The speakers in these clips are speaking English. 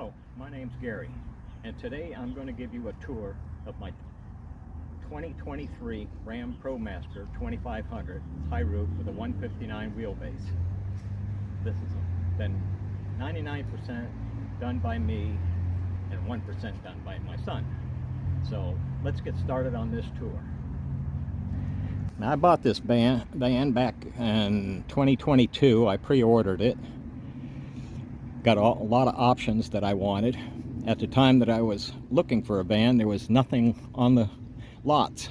Hello, my name's Gary, and today I'm going to give you a tour of my 2023 Ram Promaster 2500 high roof with a 159 wheelbase. This has been 99% done by me and 1% done by my son. So let's get started on this tour. Now, I bought this van back in 2022. I pre-ordered it. Got a lot of options that I wanted. At the time that I was looking for a van, there was nothing on the lots.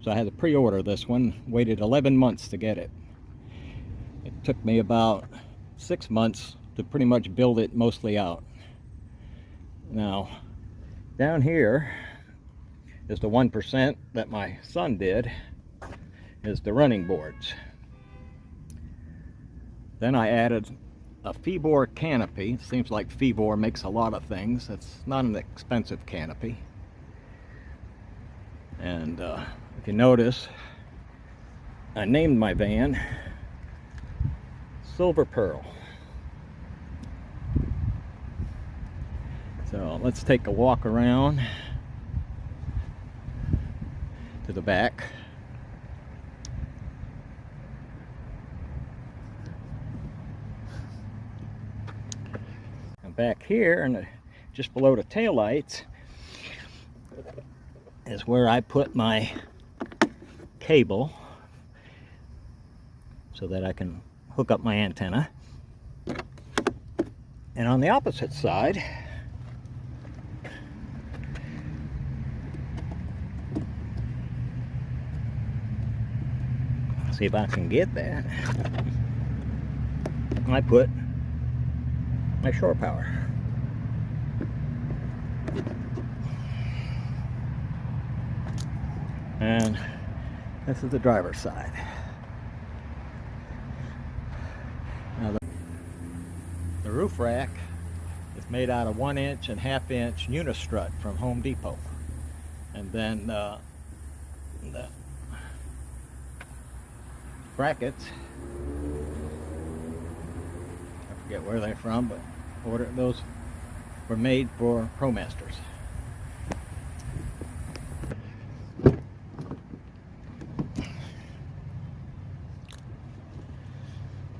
So I had to pre-order this one, waited 11 months to get it. It took me about 6 months to pretty much build it mostly out. Now, down here is the 1% that my son did, is the running boards. Then I added a Fibor canopy. It seems like Fibor makes a lot of things. It's not an expensive canopy. And if you notice, I named my van Silver Pearl. So let's take a walk around to the back. Back here, and just below the taillights, is where I put my cable so that I can hook up my antenna. And on the opposite side, see if I can get that, I put my shore power. And this is the driver's side. Now the roof rack is made out of 1-inch and 1/2-inch unistrut from Home Depot. And then the brackets, I forget where they're from, but those were made for ProMasters.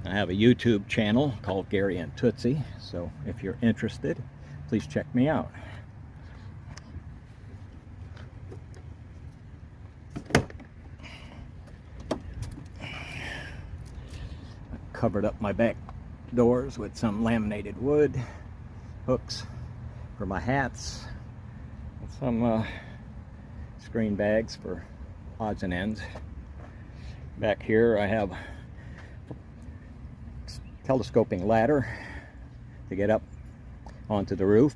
I have a YouTube channel called Gary and Tootsie, so if you're interested, please check me out. I covered up my back doors with some laminated wood, hooks for my hats, and some screen bags for odds and ends. Back here I have a telescoping ladder to get up onto the roof.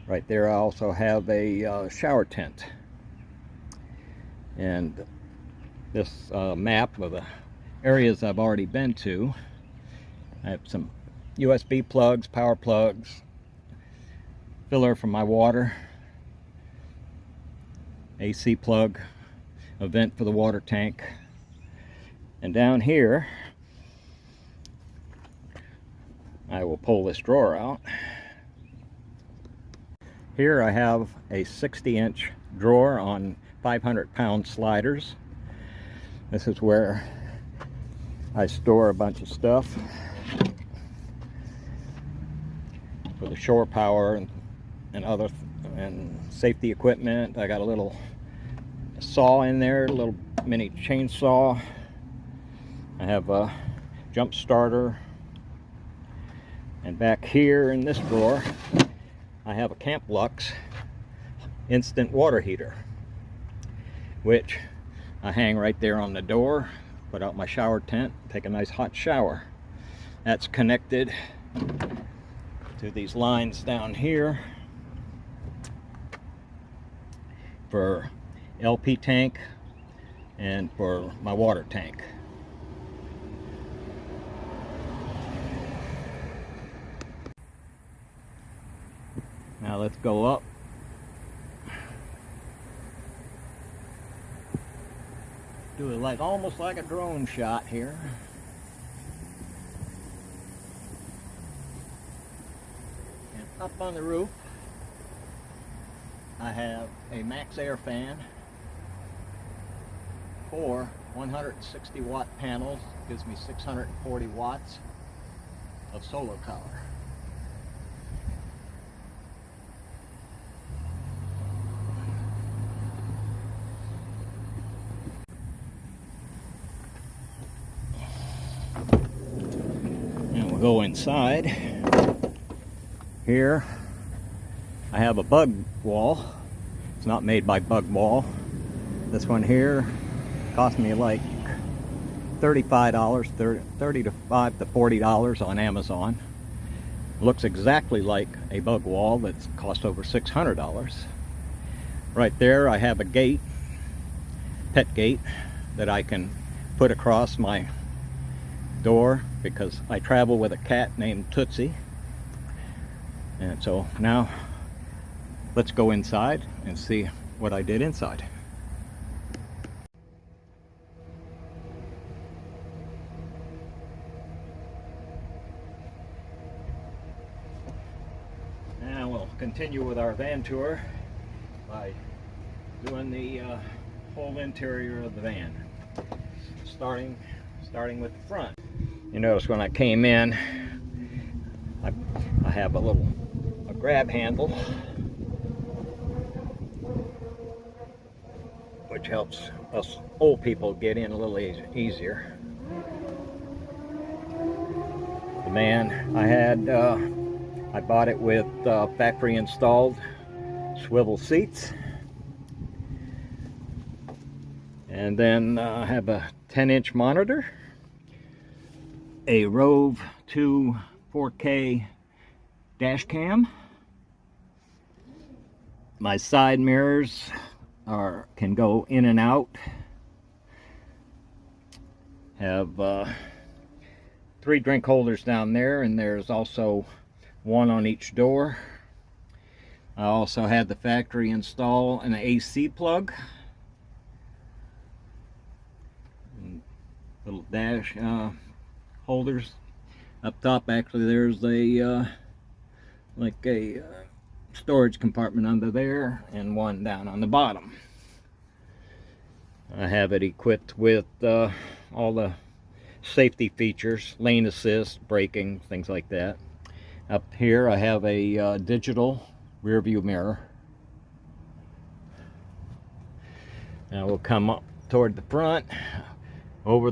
Right there I also have a shower tent. And this map of the areas I've already been to. I have some USB plugs, power plugs, filler for my water, AC plug, a vent for the water tank. And down here, I will pull this drawer out. Here I have a 60-inch drawer on 500-pound sliders. This is where I store a bunch of stuff for the shore power and other safety equipment. I got a little saw in there, a little mini chainsaw. I have a jump starter, and back here in this drawer I have a Camp Lux instant water heater, which I hang right there on the door, put out my shower tent, take a nice hot shower. That's connected to these lines down here for LP tank and for my water tank. Now let's go up. Do it almost like a drone shot here. Up on the roof, I have a max air fan, 4 160 watt panels, gives me 640 watts of solar power. And we'll go inside. Here I have a bug wall. It's not made by Bug Wall. This one here cost me like $35, $35 to $40 on Amazon. Looks exactly like a bug wall that's cost over $600. Right there I have a gate, pet gate, that I can put across my door because I travel with a cat named Tootsie. And so now let's go inside and see what I did inside. Now we'll continue with our van tour by doing the whole interior of the van. Starting with the front. You notice when I came in, I have a grab handle, which helps us old people get in a little easier. The van I bought it with factory installed swivel seats, and then I have a 10-inch monitor, a Rove 2 4K dash cam. My side mirrors can go in and out. Have 3 drink holders down there, and there's also 1 on each door. I also had the factory install an AC plug. And little dash holders up top. Actually, there's a like a storage compartment under there, and 1 down on the bottom. I have it equipped with all the safety features, lane assist, braking, things like that. Up here I have a digital rear view mirror. Now we'll come up toward the front. Over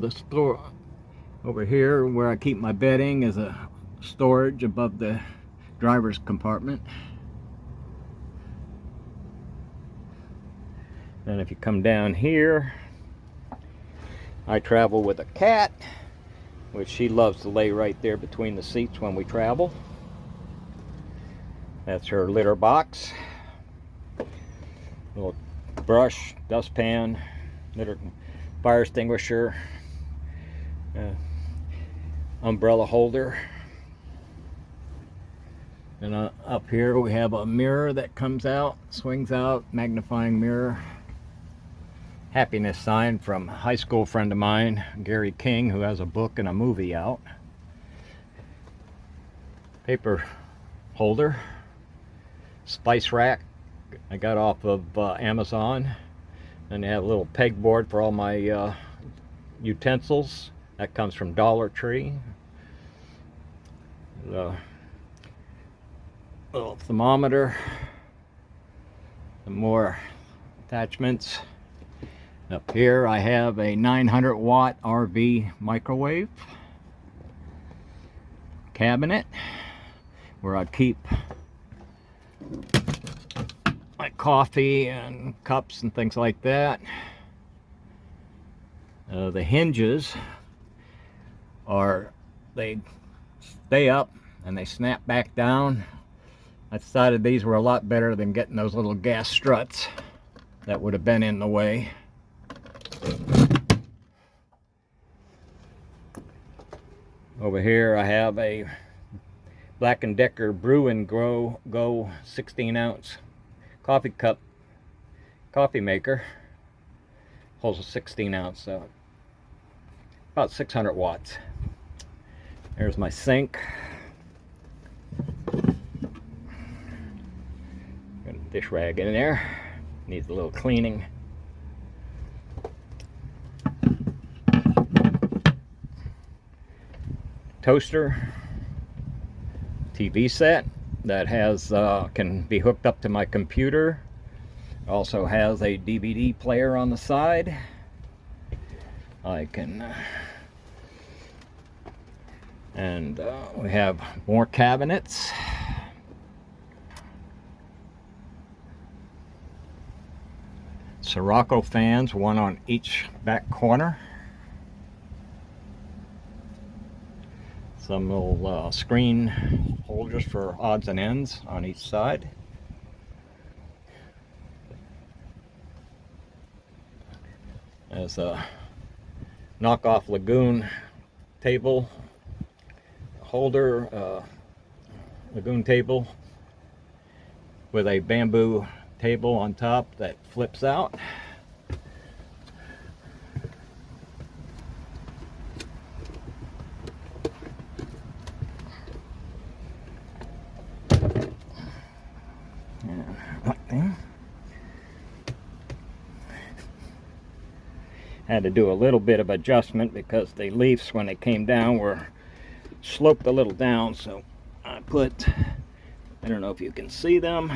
here where I keep my bedding is a storage above the driver's compartment. And if you come down here, I travel with a cat, which she loves to lay right there between the seats when we travel. That's her litter box. Little brush, dustpan, litter, fire extinguisher, umbrella holder. And up here we have a mirror that comes out, swings out, magnifying mirror. Happiness sign from a high school friend of mine, Gary King, who has a book and a movie out. Paper holder. Spice rack I got off of Amazon. And they have a little pegboard for all my utensils. That comes from Dollar Tree. The little thermometer. Some more attachments. Up here I have a 900 watt RV microwave cabinet where I keep my coffee and cups and things like that. The hinges they stay up and they snap back down. I decided these were a lot better than getting those little gas struts that would have been in the way. Over here I have a Black & Decker Brew and Go 16 ounce coffee cup coffee maker. Holds a 16 ounce, so about 600 watts. There's my sink. dish rag in there. Needs a little cleaning. Toaster, TV set that has can be hooked up to my computer. Also has a DVD player on the side. I can and we have more cabinets. Sirocco fans, one on each back corner. Some little screen holders for odds and ends on each side. There's a knockoff Lagoon table holder, Lagoon table with a bamboo table on top that flips out. Had to do a little bit of adjustment because the leaves when they came down were sloped a little down, so I put, I don't know if you can see them,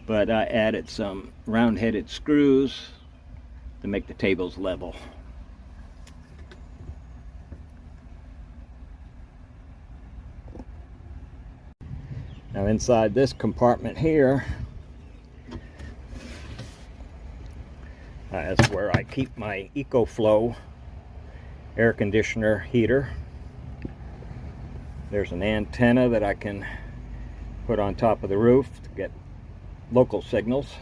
but I added some round-headed screws to make the tables level. Now inside this compartment here, that's where I keep my EcoFlow air conditioner heater. There's an antenna that I can put on top of the roof to get local signals.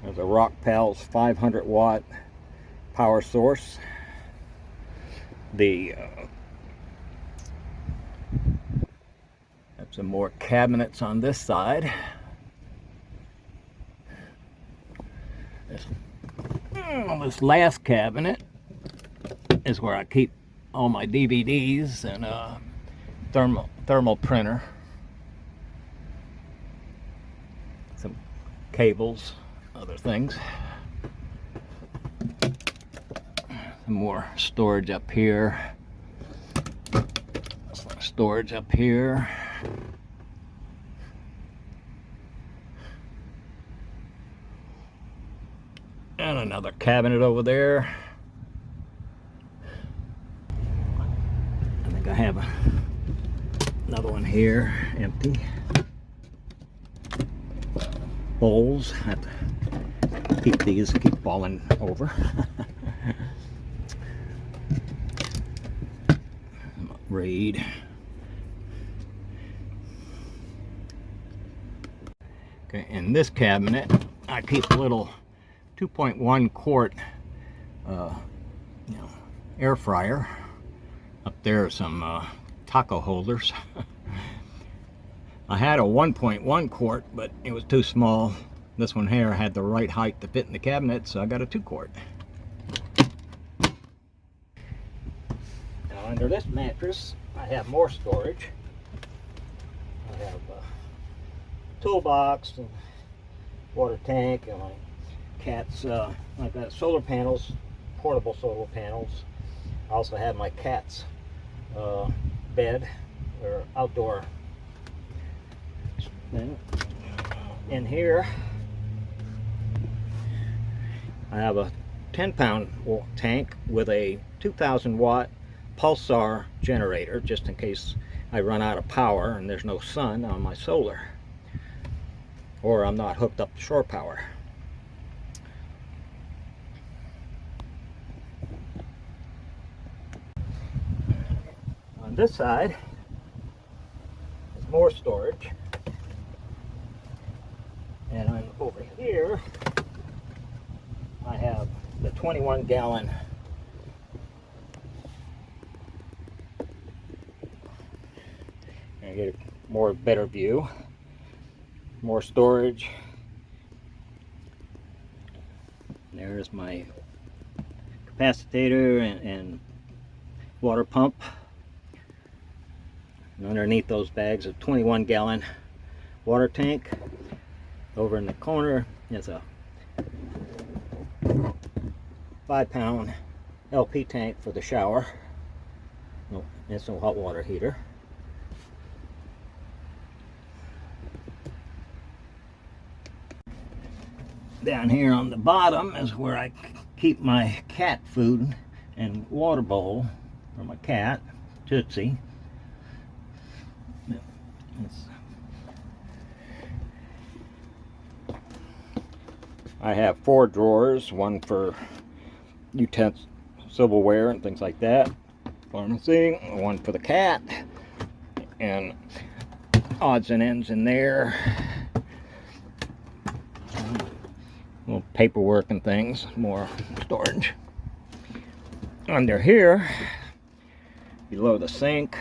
There's a Rockpals 500 watt power source. Have some more cabinets on this side. This last cabinet is where I keep all my DVDs and thermal printer, some cables, other things. Some more storage up here. Some storage up here. And another cabinet over there. I think I have another one here, empty. Bowls. I have to keep these, keep falling over. Raid. Okay, in this cabinet, I keep a little 2.1 quart air fryer. Up there are some taco holders. I had a 1.1 quart, but it was too small. This one here had the right height to fit in the cabinet, so I got a 2 quart. Now under this mattress, I have more storage. I have a toolbox and water tank and my cat's, I've got solar panels, portable solar panels. I also have my cat's bed, or outdoor thing. In here, I have a 10-pound tank with a 2,000 watt pulsar generator, just in case I run out of power and there's no sun on my solar, or I'm not hooked up to shore power. On this side is more storage, and I'm over here I have the 21-gallon and get a better view, more storage. There's my capacitor and water pump. And underneath those bags, a 21-gallon water tank. Over in the corner is a 5-pound LP tank for the shower. No, it's no hot water heater. Down here on the bottom is where I keep my cat food and water bowl for my cat, Tootsie. I have 4 drawers, one for utensils, silverware and things like that, pharmacy, one for the cat, and odds and ends in there, little paperwork and things, more storage. Under here, below the sink,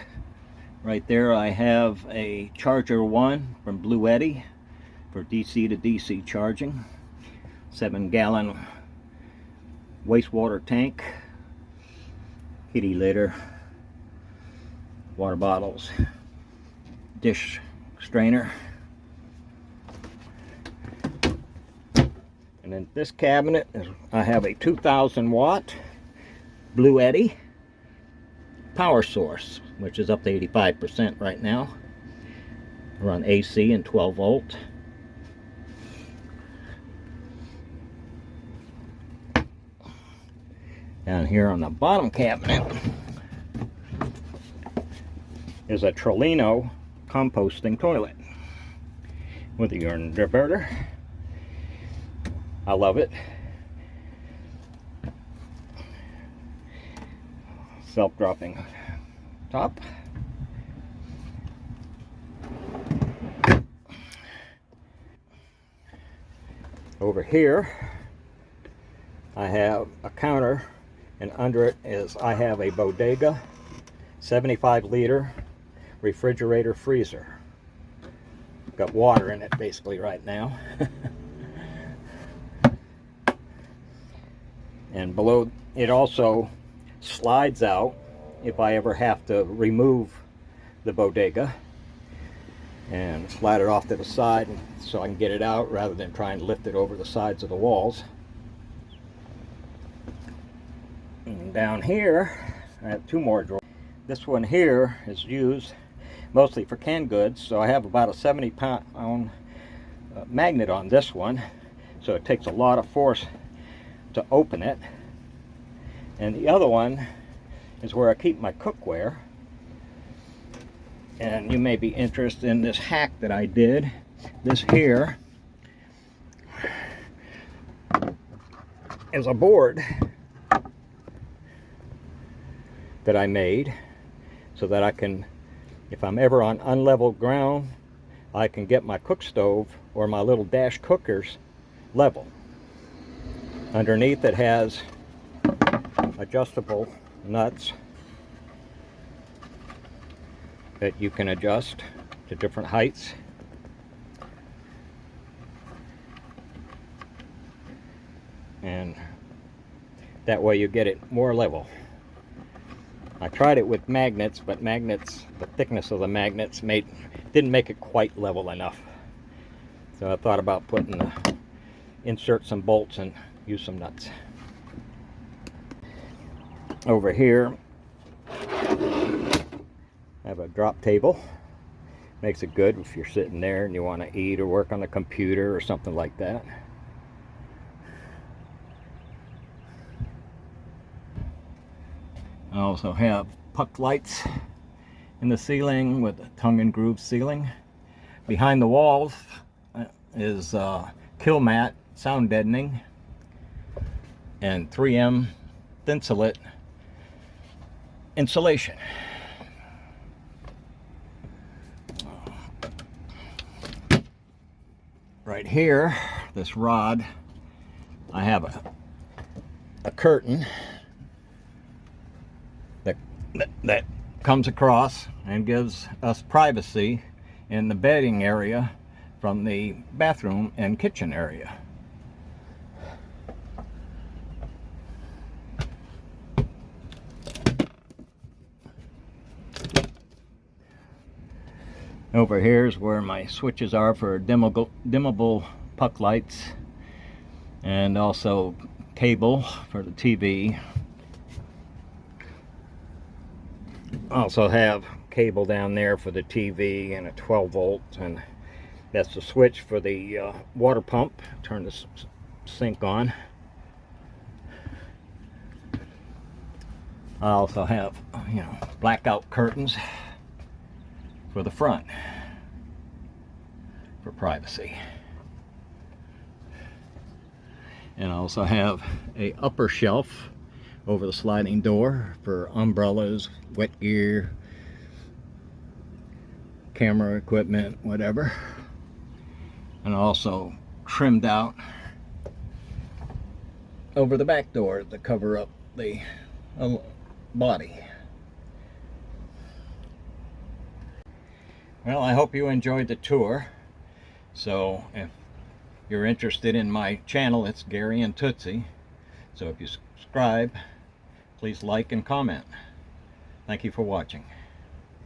right there I have a Charger 1 from Blue Eddy for DC to DC charging. 7-gallon wastewater tank, kitty litter, water bottles, dish strainer. And in this cabinet I have a 2,000 watt Blue Eddy power source, which is up to 85% right now. Run AC and 12 volt. Down here on the bottom cabinet is a Trolino composting toilet with a urine diverter. I love it. Self-dropping top. Over here I have a counter, and under it is I have a Bodega 75-liter refrigerator freezer. Got water in it basically right now. And below it also slides out if I ever have to remove the Bodega, and slide it off to the side so I can get it out rather than trying to lift it over the sides of the walls. And down here I have 2 more drawers. This one here is used mostly for canned goods, so I have about a 70-pound magnet on this one, so it takes a lot of force to open it. And the other one is where I keep my cookware. And you may be interested in this hack that I did. This here is a board that I made so that I can, if I'm ever on unlevel ground, I can get my cook stove or my little dash cookers level. Underneath it has adjustable nuts that you can adjust to different heights. And that way you get it more level. I tried it with magnets, but magnets, the thickness of the magnets didn't make it quite level enough. So I thought about insert some bolts and use some nuts. Over here I have a drop table. Makes it good if you're sitting there and you want to eat or work on the computer or something like that. I also have puck lights in the ceiling with a tongue and groove ceiling. Behind the walls is kill mat sound deadening and 3M Thinsulate insulation. Right here, this rod, I have a curtain that comes across and gives us privacy in the bedding area from the bathroom and kitchen area. Over here is where my switches are for dimmable puck lights, and also cable for the TV. Also have cable down there for the TV and a 12 volt, and that's the switch for the water pump. Turn the sink on. I also have, blackout curtains for the front for privacy. And I also have a upper shelf over the sliding door for umbrellas, wet gear, camera equipment, whatever. And also trimmed out over the back door to cover up the body. Well, I hope you enjoyed the tour. So if you're interested in my channel, it's Gary and Tootsie. So if you subscribe, please like and comment. Thank you for watching.